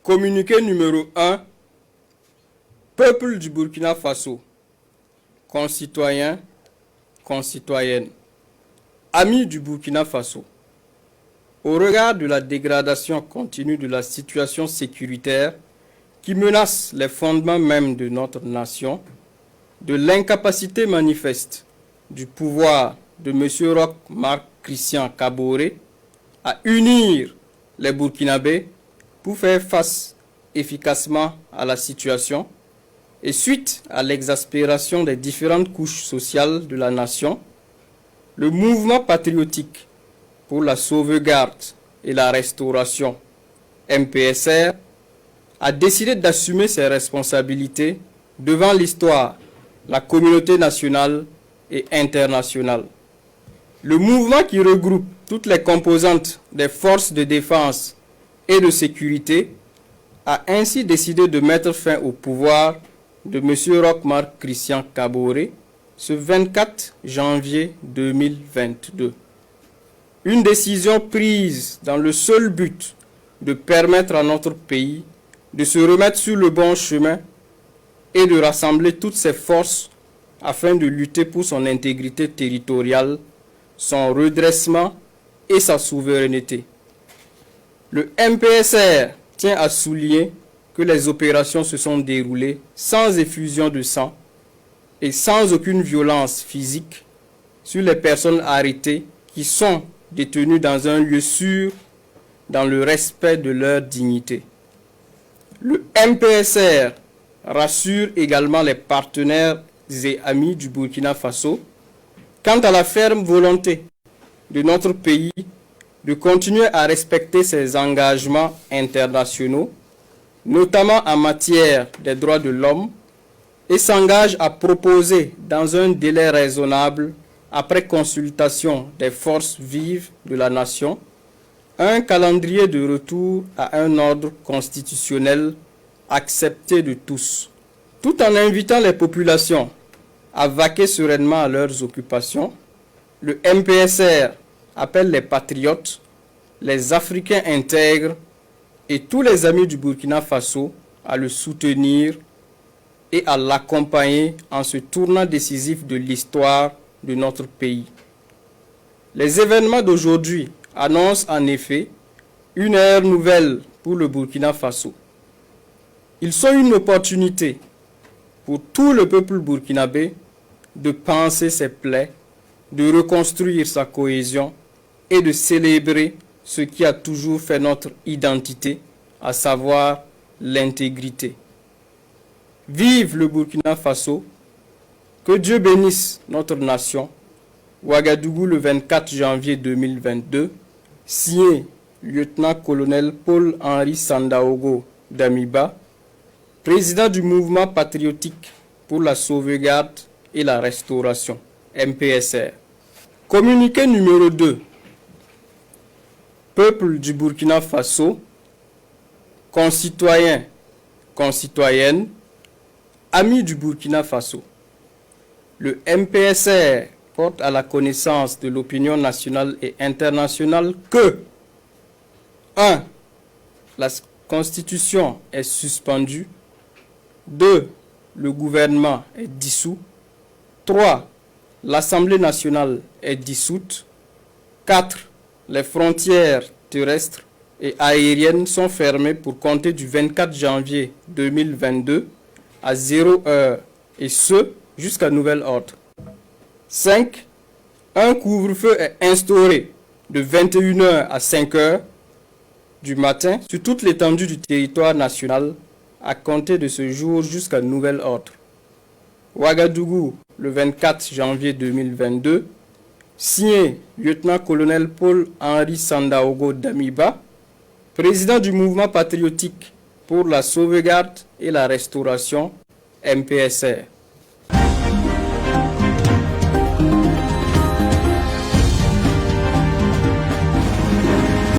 Communiqué numéro 1. Peuple du Burkina Faso, concitoyens, concitoyennes, amis du Burkina Faso, au regard de la dégradation continue de la situation sécuritaire qui menace les fondements mêmes de notre nation, de l'incapacité manifeste du pouvoir de M. Roch Marc Christian Kaboré à unir les Burkinabés pour faire face efficacement à la situation, et suite à l'exaspération des différentes couches sociales de la nation, le mouvement patriotique pour la sauvegarde et la restauration, MPSR, a décidé d'assumer ses responsabilités devant l'histoire, la communauté nationale et internationale. Le mouvement qui regroupe toutes les composantes des forces de défense et de sécurité a ainsi décidé de mettre fin au pouvoir de M. Roch Marc Christian Kaboré ce 24 janvier 2022. Une décision prise dans le seul but de permettre à notre pays de se remettre sur le bon chemin et de rassembler toutes ses forces afin de lutter pour son intégrité territoriale, son redressement et sa souveraineté. Le MPSR tient à souligner que les opérations se sont déroulées sans effusion de sang et sans aucune violence physique sur les personnes arrêtées qui sont détenues dans un lieu sûr, dans le respect de leur dignité. Le MPSR rassure également les partenaires et amis du Burkina Faso quant à la ferme volonté de notre pays de continuer à respecter ses engagements internationaux, notamment en matière des droits de l'homme, et s'engage à proposer dans un délai raisonnable, après consultation des forces vives de la nation, un calendrier de retour à un ordre constitutionnel accepté de tous, tout en invitant les populations à vaquer sereinement à leurs occupations. Le MPSR appelle les patriotes, les Africains intègres et tous les amis du Burkina Faso à le soutenir et à l'accompagner en ce tournant décisif de l'histoire de notre pays. Les événements d'aujourd'hui annoncent en effet une ère nouvelle pour le Burkina Faso. Ils sont une opportunité pour tout le peuple burkinabé de panser ses plaies, de reconstruire sa cohésion et de célébrer ce qui a toujours fait notre identité, à savoir l'intégrité. Vive le Burkina Faso, que Dieu bénisse notre nation. Ouagadougou le 24 janvier 2022, signé lieutenant-colonel Paul-Henri Sandaogo Damiba, président du mouvement patriotique pour la sauvegarde et la restauration, MPSR. Communiqué numéro 2. Peuple du Burkina Faso, concitoyens, concitoyennes, amis du Burkina Faso. Le MPSR porte à la connaissance de l'opinion nationale et internationale que 1. La Constitution est suspendue. 2. Le gouvernement est dissous. 3. L'Assemblée nationale est dissoute. 4. Les frontières terrestres et aériennes sont fermées pour compter du 24 janvier 2022 à 0 heure, et ce, jusqu'à nouvel ordre. 5. Un couvre-feu est instauré de 21 heures à 5 heures du matin sur toute l'étendue du territoire national à compter de ce jour jusqu'à nouvel ordre. Ouagadougou, le 24 janvier 2022, signé lieutenant-colonel Paul-Henri Sandaogo Damiba, président du mouvement patriotique pour la sauvegarde et la restauration, MPSR.